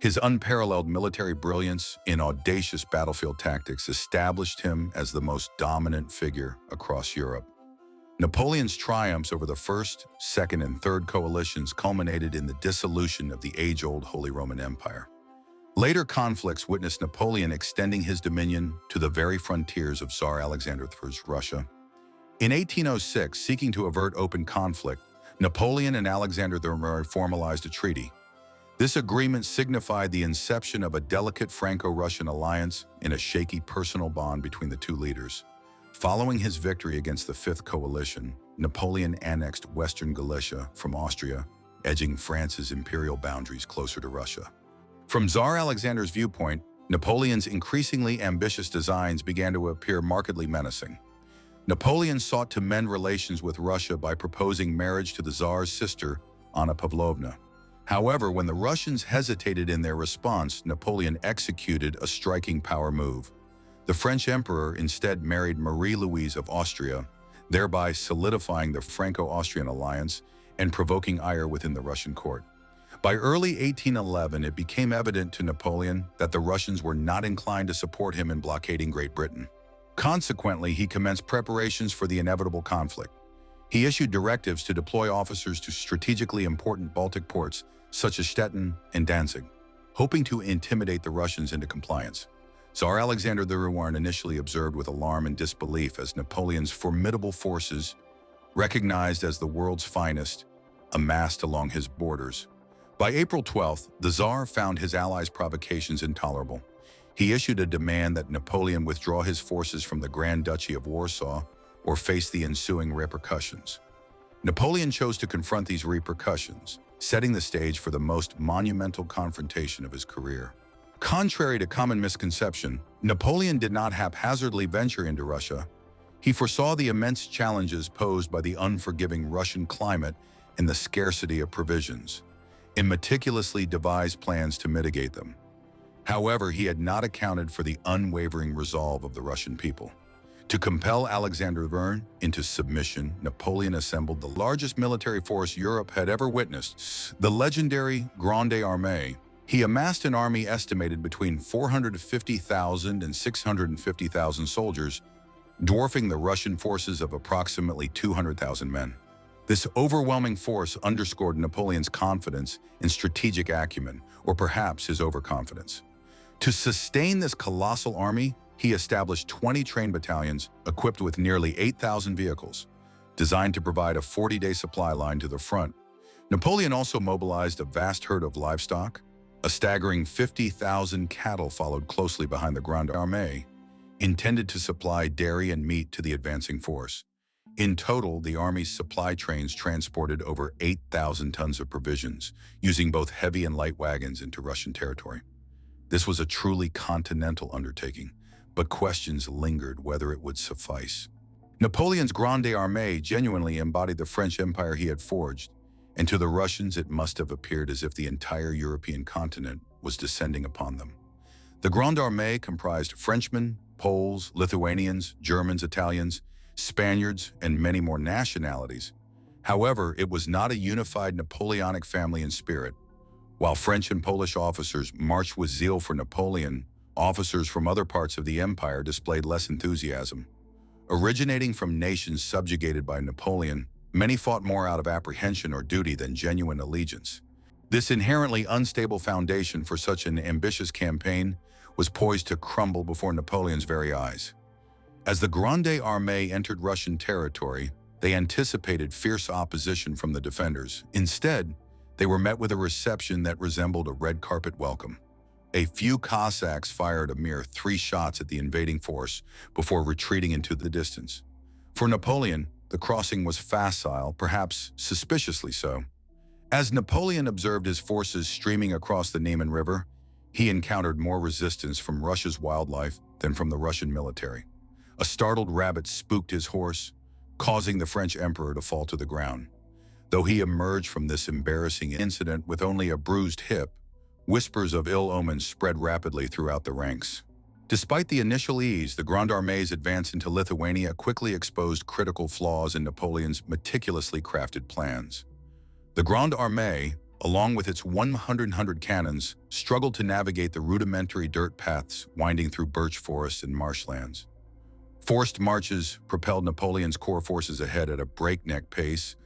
His unparalleled military brilliance in audacious battlefield tactics established him as the most dominant figure across Europe. Napoleon's triumphs over the First, Second, and Third coalitions culminated in the dissolution of the age-old Holy Roman Empire. Later conflicts witnessed Napoleon extending his dominion to the very frontiers of Tsar Alexander II's Russia. In 1806, seeking to avert open conflict, Napoleon and Alexander I formalized a treaty. This agreement signified the inception of a delicate Franco-Russian alliance in a shaky personal bond between the two leaders. Following his victory against the Fifth Coalition, Napoleon annexed Western Galicia from Austria, edging France's imperial boundaries closer to Russia. From Tsar Alexander's viewpoint, Napoleon's increasingly ambitious designs began to appear markedly menacing. Napoleon sought to mend relations with Russia by proposing marriage to the Tsar's sister, Anna Pavlovna. However, when the Russians hesitated in their response, Napoleon executed a striking power move. The French emperor instead married Marie-Louise of Austria, thereby solidifying the Franco-Austrian alliance and provoking ire within the Russian court. By early 1811, it became evident to Napoleon that the Russians were not inclined to support him in blockading Great Britain. Consequently, he commenced preparations for the inevitable conflict. He issued directives to deploy officers to strategically important Baltic ports such as Stettin and Danzig, hoping to intimidate the Russians into compliance. Tsar Alexander I initially observed with alarm and disbelief as Napoleon's formidable forces, recognized as the world's finest, amassed along his borders. By April 12th, the Tsar found his allies' provocations intolerable. He issued a demand that Napoleon withdraw his forces from the Grand Duchy of Warsaw or face the ensuing repercussions. Napoleon chose to confront these repercussions, setting the stage for the most monumental confrontation of his career. Contrary to common misconception, Napoleon did not haphazardly venture into Russia. He foresaw the immense challenges posed by the unforgiving Russian climate and the scarcity of provisions, and meticulously devised plans to mitigate them. However, he had not accounted for the unwavering resolve of the Russian people. To compel Alexander I into submission, Napoleon assembled the largest military force Europe had ever witnessed, the legendary Grande Armée. He amassed an army estimated between 450,000 and 650,000 soldiers, dwarfing the Russian forces of approximately 200,000 men. This overwhelming force underscored Napoleon's confidence and strategic acumen, or perhaps his overconfidence. To sustain this colossal army, he established 20 trained battalions equipped with nearly 8,000 vehicles, designed to provide a 40-day supply line to the front. Napoleon also mobilized a vast herd of livestock. A staggering 50,000 cattle followed closely behind the Grande Armée, intended to supply dairy and meat to the advancing force. In total, the army's supply trains transported over 8,000 tons of provisions, using both heavy and light wagons into Russian territory. This was a truly continental undertaking, but questions lingered whether it would suffice. Napoleon's Grande Armée genuinely embodied the French Empire he had forged, and to the Russians it must have appeared as if the entire European continent was descending upon them. The Grande Armée comprised Frenchmen, Poles, Lithuanians, Germans, Italians, Spaniards, and many more nationalities. However, it was not a unified Napoleonic family in spirit. While French and Polish officers marched with zeal for Napoleon, officers from other parts of the empire displayed less enthusiasm. Originating from nations subjugated by Napoleon, many fought more out of apprehension or duty than genuine allegiance. This inherently unstable foundation for such an ambitious campaign was poised to crumble before Napoleon's very eyes. As the Grande Armée entered Russian territory, they anticipated fierce opposition from the defenders. Instead, they were met with a reception that resembled a red carpet welcome. A few Cossacks fired a mere 3 shots at the invading force before retreating into the distance. For Napoleon, the crossing was facile, perhaps suspiciously so. As Napoleon observed his forces streaming across the Niemen River, he encountered more resistance from Russia's wildlife than from the Russian military. A startled rabbit spooked his horse, causing the French emperor to fall to the ground. Though he emerged from this embarrassing incident with only a bruised hip, whispers of ill omens spread rapidly throughout the ranks. Despite the initial ease, the Grande Armée's advance into Lithuania quickly exposed critical flaws in Napoleon's meticulously crafted plans. The Grande Armée, along with its 100 cannons, struggled to navigate the rudimentary dirt paths winding through birch forests and marshlands. Forced marches propelled Napoleon's core forces ahead at a breakneck pace,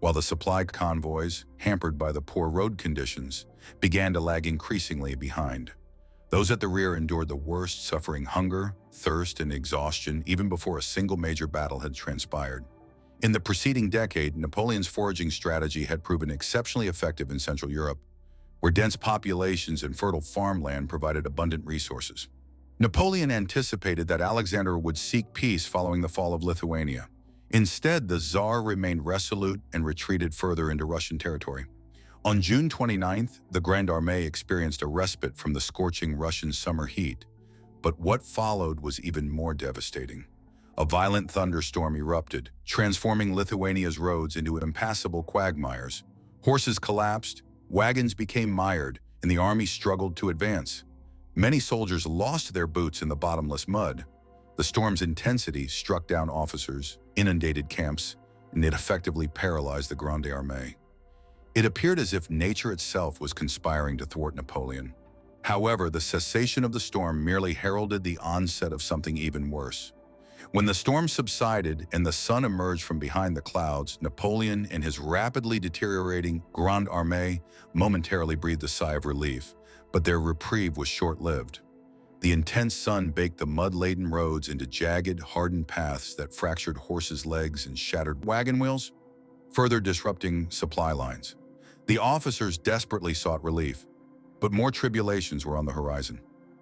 while the supply convoys, hampered by the poor road conditions, began to lag increasingly behind. Those at the rear endured the worst, suffering hunger, thirst, and exhaustion even before a single major battle had transpired. In the preceding decade, Napoleon's foraging strategy had proven exceptionally effective in Central Europe, where dense populations and fertile farmland provided abundant resources. Napoleon anticipated that Alexander would seek peace following the fall of Lithuania. Instead, the Tsar remained resolute and retreated further into Russian territory. On June 29th, the Grande Armée experienced a respite from the scorching Russian summer heat. But what followed was even more devastating. A violent thunderstorm erupted, transforming Lithuania's roads into impassable quagmires. Horses collapsed, wagons became mired, and the army struggled to advance. Many soldiers lost their boots in the bottomless mud. The storm's intensity struck down officers, inundated camps, and it effectively paralyzed the Grande Armée. It appeared as if nature itself was conspiring to thwart Napoleon. However, the cessation of the storm merely heralded the onset of something even worse. When the storm subsided and the sun emerged from behind the clouds, Napoleon and his rapidly deteriorating Grande Armée momentarily breathed a sigh of relief, but their reprieve was short-lived. The intense sun baked the mud-laden roads into jagged, hardened paths that fractured horses' legs and shattered wagon wheels, further disrupting supply lines. The officers desperately sought relief, but more tribulations were on the horizon.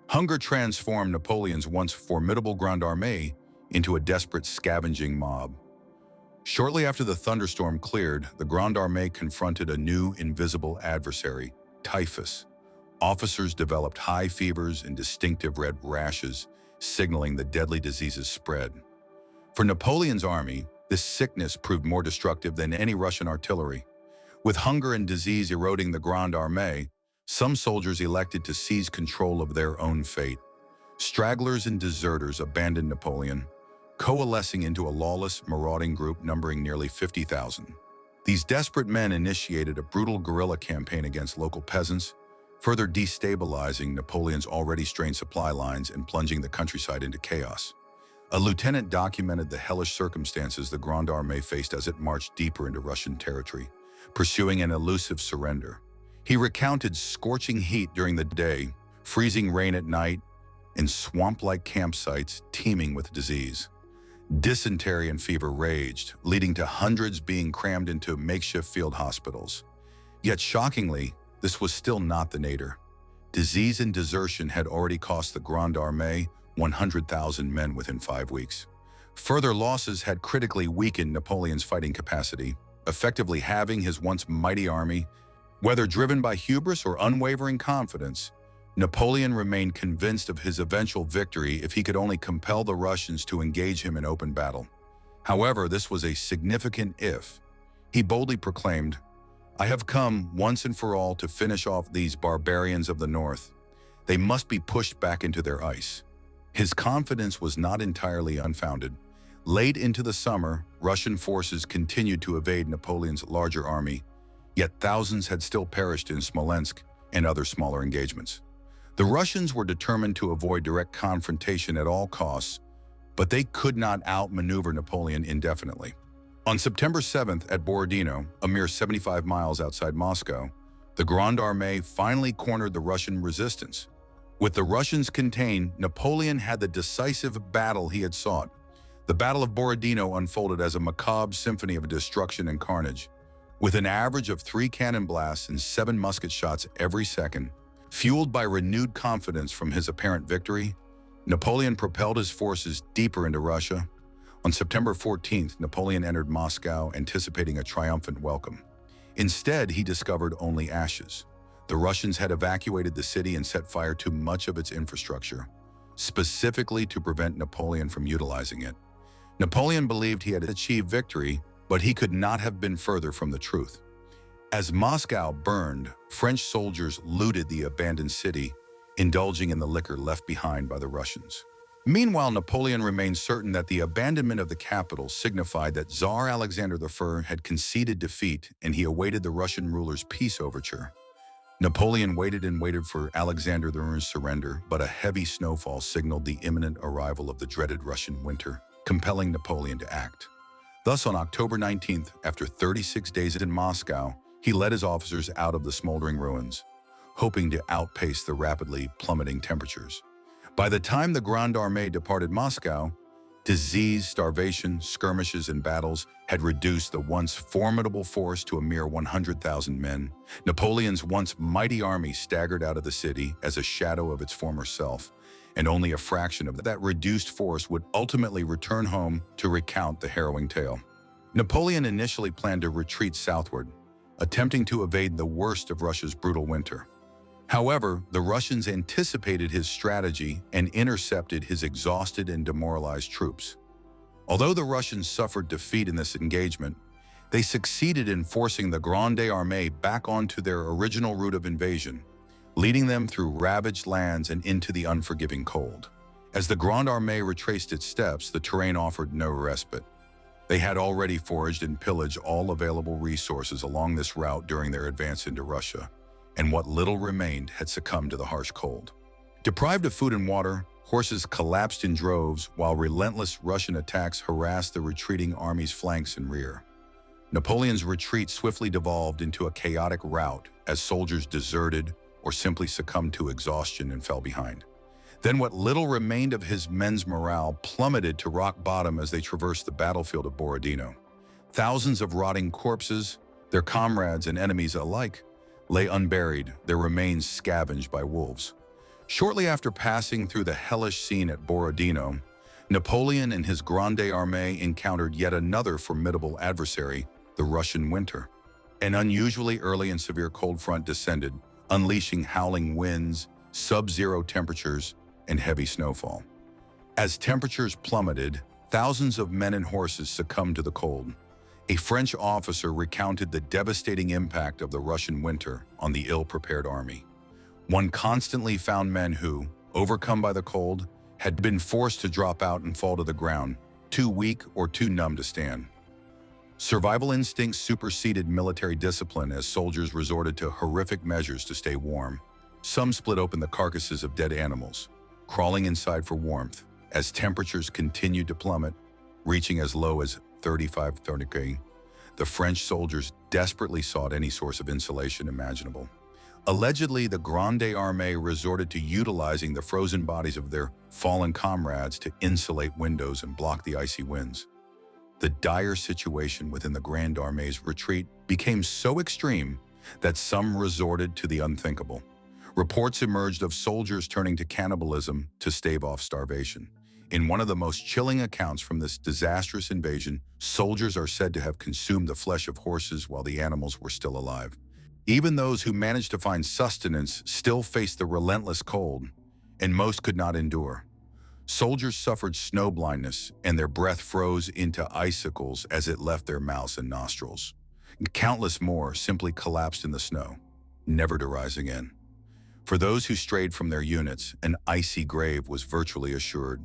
Hunger transformed Napoleon's once formidable Grande Armée into a desperate scavenging mob. Shortly after the thunderstorm cleared, the Grande Armée confronted a new, invisible adversary, typhus. Officers developed high fevers and distinctive red rashes, signaling the deadly disease's spread. For Napoleon's army, this sickness proved more destructive than any Russian artillery. With hunger and disease eroding the Grande Armée, some soldiers elected to seize control of their own fate. Stragglers and deserters abandoned Napoleon, coalescing into a lawless, marauding group numbering nearly 50,000. These desperate men initiated a brutal guerrilla campaign against local peasants, further destabilizing Napoleon's already strained supply lines and plunging the countryside into chaos. A lieutenant documented the hellish circumstances the Grande Armée faced as it marched deeper into Russian territory, pursuing an elusive surrender. He recounted scorching heat during the day, freezing rain at night, and swamp-like campsites teeming with disease. Dysentery and fever raged, leading to hundreds being crammed into makeshift field hospitals. Yet shockingly, this was still not the nadir. Disease and desertion had already cost the Grande Armée 100,000 men within 5 weeks. Further losses had critically weakened Napoleon's fighting capacity, effectively halving his once mighty army. Whether driven by hubris or unwavering confidence, Napoleon remained convinced of his eventual victory if he could only compel the Russians to engage him in open battle. However, this was a significant if. He boldly proclaimed, "I have come once and for all to finish off these barbarians of the north. They must be pushed back into their ice." His confidence was not entirely unfounded. Late into the summer, Russian forces continued to evade Napoleon's larger army, yet thousands had still perished in Smolensk and other smaller engagements. The Russians were determined to avoid direct confrontation at all costs, but they could not outmaneuver Napoleon indefinitely. On September 7th at Borodino, a mere 75 miles outside Moscow, the Grande Armée finally cornered the Russian resistance. With the Russians contained, Napoleon had the decisive battle he had sought. The Battle of Borodino unfolded as a macabre symphony of destruction and carnage. With an average of 3 cannon blasts and 7 musket shots every second, fueled by renewed confidence from his apparent victory, Napoleon propelled his forces deeper into Russia. On September 14th, Napoleon entered Moscow, anticipating a triumphant welcome. Instead, he discovered only ashes. The Russians had evacuated the city and set fire to much of its infrastructure, specifically to prevent Napoleon from utilizing it. Napoleon believed he had achieved victory, but he could not have been further from the truth. As Moscow burned, French soldiers looted the abandoned city, indulging in the liquor left behind by the Russians. Meanwhile, Napoleon remained certain that the abandonment of the capital signified that Tsar Alexander I had conceded defeat, and he awaited the Russian ruler's peace overture. Napoleon waited and waited for Alexander I's surrender, but a heavy snowfall signaled the imminent arrival of the dreaded Russian winter, compelling Napoleon to act. Thus, on October 19th, after 36 days in Moscow, he led his officers out of the smoldering ruins, hoping to outpace the rapidly plummeting temperatures. By the time the Grande Armée departed Moscow, disease, starvation, skirmishes, and battles had reduced the once formidable force to a mere 100,000 men. Napoleon's once mighty army staggered out of the city as a shadow of its former self, and only a fraction of that reduced force would ultimately return home to recount the harrowing tale. Napoleon initially planned to retreat southward, attempting to evade the worst of Russia's brutal winter. However, the Russians anticipated his strategy and intercepted his exhausted and demoralized troops. Although the Russians suffered defeat in this engagement, they succeeded in forcing the Grande Armée back onto their original route of invasion, leading them through ravaged lands and into the unforgiving cold. As the Grande Armée retraced its steps, the terrain offered no respite. They had already foraged and pillaged all available resources along this route during their advance into Russia, and what little remained had succumbed to the harsh cold. Deprived of food and water, horses collapsed in droves while relentless Russian attacks harassed the retreating army's flanks and rear. Napoleon's retreat swiftly devolved into a chaotic rout as soldiers deserted or simply succumbed to exhaustion and fell behind. Then what little remained of his men's morale plummeted to rock bottom as they traversed the battlefield of Borodino. Thousands of rotting corpses, their comrades and enemies alike, lay unburied, their remains scavenged by wolves. Shortly after passing through the hellish scene at Borodino, Napoleon and his Grande Armée encountered yet another formidable adversary, the Russian winter. An unusually early and severe cold front descended, unleashing howling winds, sub-zero temperatures, and heavy snowfall. As temperatures plummeted, thousands of men and horses succumbed to the cold. A French officer recounted the devastating impact of the Russian winter on the ill-prepared army. One constantly found men who, overcome by the cold, had been forced to drop out and fall to the ground, too weak or too numb to stand. Survival instincts superseded military discipline as soldiers resorted to horrific measures to stay warm. Some split open the carcasses of dead animals, crawling inside for warmth. As temperatures continued to plummet, reaching as low as 35 degrees, the French soldiers desperately sought any source of insulation imaginable. Allegedly, the Grande Armée resorted to utilizing the frozen bodies of their fallen comrades to insulate windows and block the icy winds. The dire situation within the Grande Armée's retreat became so extreme that some resorted to the unthinkable. Reports emerged of soldiers turning to cannibalism to stave off starvation. In one of the most chilling accounts from this disastrous invasion, soldiers are said to have consumed the flesh of horses while the animals were still alive. Even those who managed to find sustenance still faced the relentless cold, and most could not endure. Soldiers suffered snow blindness, and their breath froze into icicles as it left their mouths and nostrils. Countless more simply collapsed in the snow, never to rise again. For those who strayed from their units, an icy grave was virtually assured.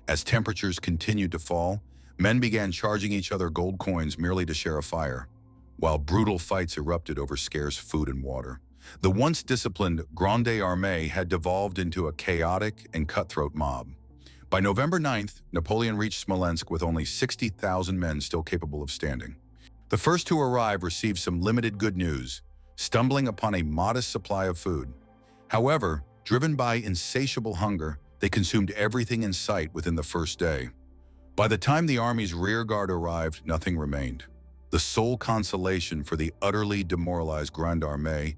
As temperatures continued to fall, men began charging each other gold coins merely to share a fire, while brutal fights erupted over scarce food and water. The once disciplined Grande Armée had devolved into a chaotic and cutthroat mob. By November 9th, Napoleon reached Smolensk with only 60,000 men still capable of standing. The first to arrive received some limited good news, stumbling upon a modest supply of food. However, driven by insatiable hunger, they consumed everything in sight within the first day. By the time the army's rear guard arrived, nothing remained. The sole consolation for the utterly demoralized Grande Armée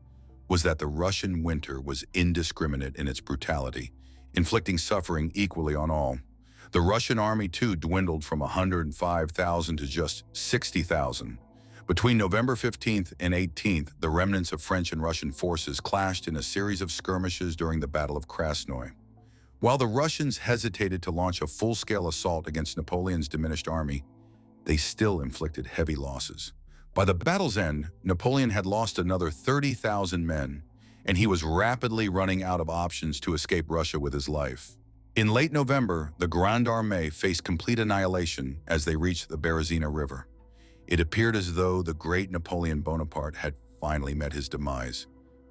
was that the Russian winter was indiscriminate in its brutality, inflicting suffering equally on all. The Russian army, too, dwindled from 105,000 to just 60,000. Between November 15th and 18th, the remnants of French and Russian forces clashed in a series of skirmishes during the Battle of Krasnoy. While the Russians hesitated to launch a full-scale assault against Napoleon's diminished army, they still inflicted heavy losses. By the battle's end, Napoleon had lost another 30,000 men, and he was rapidly running out of options to escape Russia with his life. In late November, the Grande Armée faced complete annihilation as they reached the Berezina River. It appeared as though the great Napoleon Bonaparte had finally met his demise,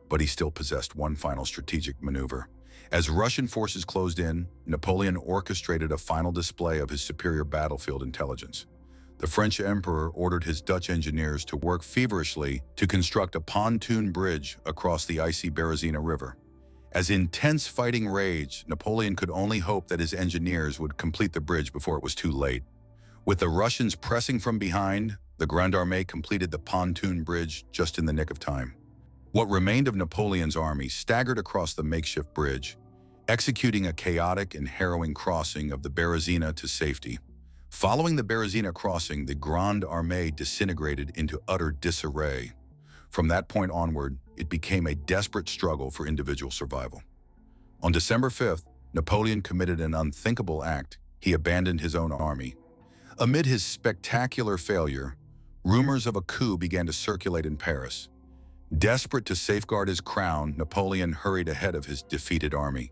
but he still possessed one final strategic maneuver. As Russian forces closed in, Napoleon orchestrated a final display of his superior battlefield intelligence. The French emperor ordered his Dutch engineers to work feverishly to construct a pontoon bridge across the icy Berezina River. As intense fighting raged, Napoleon could only hope that his engineers would complete the bridge before it was too late. With the Russians pressing from behind, the Grande Armée completed the pontoon bridge just in the nick of time. What remained of Napoleon's army staggered across the makeshift bridge, executing a chaotic and harrowing crossing of the Berezina to safety. Following the Berezina crossing, the Grande Armée disintegrated into utter disarray. From that point onward, it became a desperate struggle for individual survival. On December 5th, Napoleon committed an unthinkable act. He abandoned his own army. Amid his spectacular failure, rumors of a coup began to circulate in Paris. Desperate to safeguard his crown, Napoleon hurried ahead of his defeated army.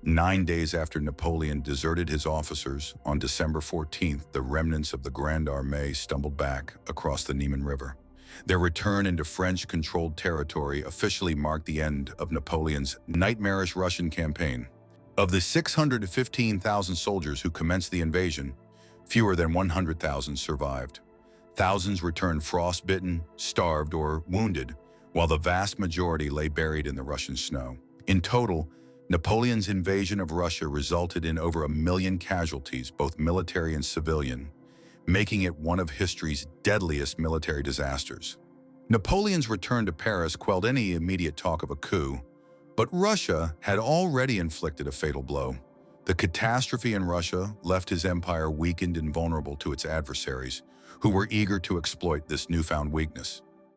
9 days after Napoleon deserted his officers, on December 14th, the remnants of the Grande Armée stumbled back across the Niemen River. Their return into French-controlled territory officially marked the end of Napoleon's nightmarish Russian campaign. Of the 615,000 soldiers who commenced the invasion, fewer than 100,000 survived. Thousands returned frostbitten, starved, or wounded, while the vast majority lay buried in the Russian snow. In total, Napoleon's invasion of Russia resulted in over 1 million casualties, both military and civilian, making it one of history's deadliest military disasters. Napoleon's return to Paris quelled any immediate talk of a coup, but Russia had already inflicted a fatal blow. The catastrophe in Russia left his empire weakened and vulnerable to its adversaries, who were eager to exploit this newfound weakness.